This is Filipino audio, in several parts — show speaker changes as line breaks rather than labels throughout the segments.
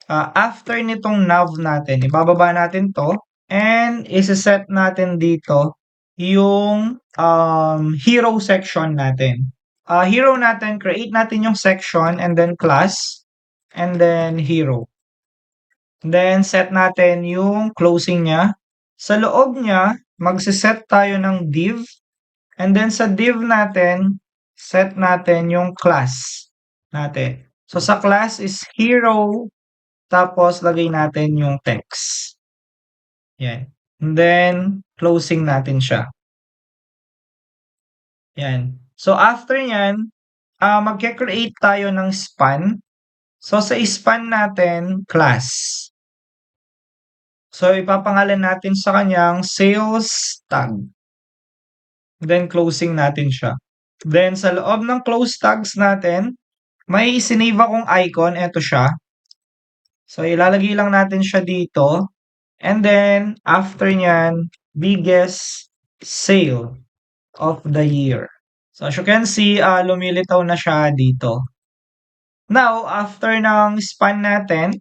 After nitong nav natin, ibababa natin 'to and ise-set natin dito yung, hero section natin. Hero natin, create natin yung section and then class and then hero. Then set natin yung closing niya. Sa loob niya, magse-set tayo ng div and then sa div natin, set natin yung class natin. So sa class is hero, tapos lagay natin yung text. Yan. And then closing natin siya. Yan. So after nyan, magke-create tayo ng span. So sa span natin, class. So ipapangalan natin sa kanyang sales tag. Then closing natin siya. Then sa loob ng close tags natin, may sinave akong icon, eto siya. So ilalagay lang natin siya dito. And then after nyan, biggest sale of the year. So as you can see, lumilitaw na siya dito. Now, after ng span natin,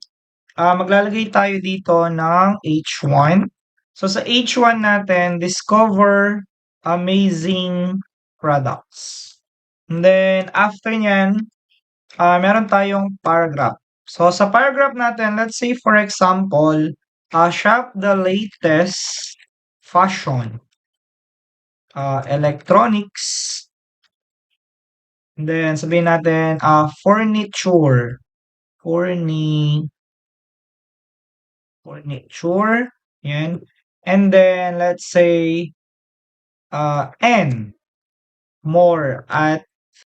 maglalagay tayo dito ng H1. So sa H1 natin, discover amazing products. And then after nyan, meron tayong paragraph. So sa paragraph natin, let's say for example, shop the latest fashion, electronics, and then sabihin natin furniture, furniture, yan. And then let's say and more at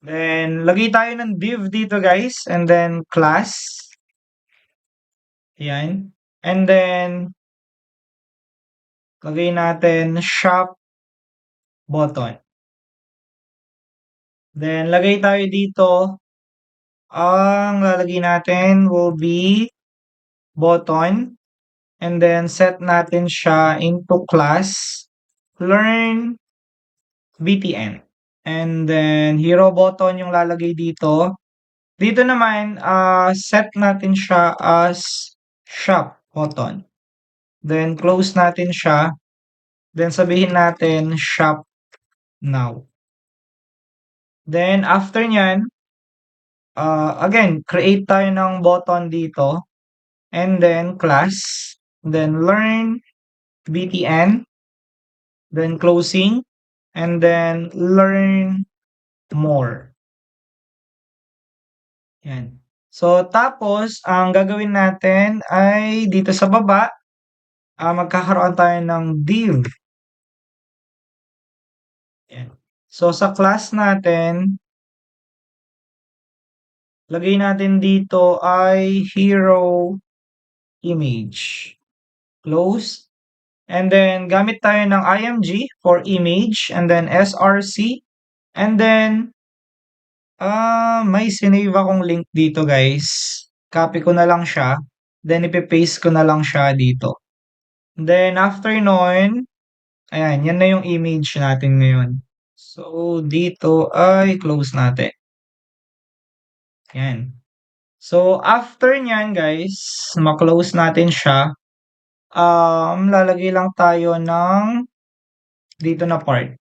then lagay tayo ng div dito guys and then class. Yan. And then lagay natin shop button. Then lagay tayo dito ang lalagay natin will be button and then set natin siya into class learn BTN. And then hero button yung lalagay dito. Dito naman, set natin siya as shop button. Then close natin siya. Then sabihin natin shop now. Then after nyan, again, create tayo ng button dito. And then class. Then learn BTN. Then closing. And then learn more. Yan. So, tapos, ang gagawin natin ay dito sa baba, magkakaroon tayo ng div. Yan. So, sa class natin, lagay natin dito ay hero image. Close. And then, gamit tayo ng img for image. And then, src. And then, may sinave akong link dito guys. Copy ko na lang siya. Then, ipipaste ko na lang siya dito. Then, after nun, ayan, yan na yung image natin ngayon. So, dito ay close natin. Yan. So, after nyan guys, ma-close natin siya. Lalagay lang tayo ng dito na part.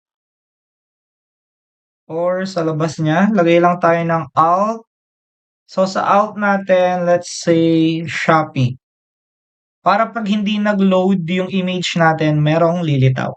Or sa labas niya, lagay lang tayo ng alt. So, sa alt natin, let's say Shopee. Para pag hindi nag-load yung image natin, merong lilitaw.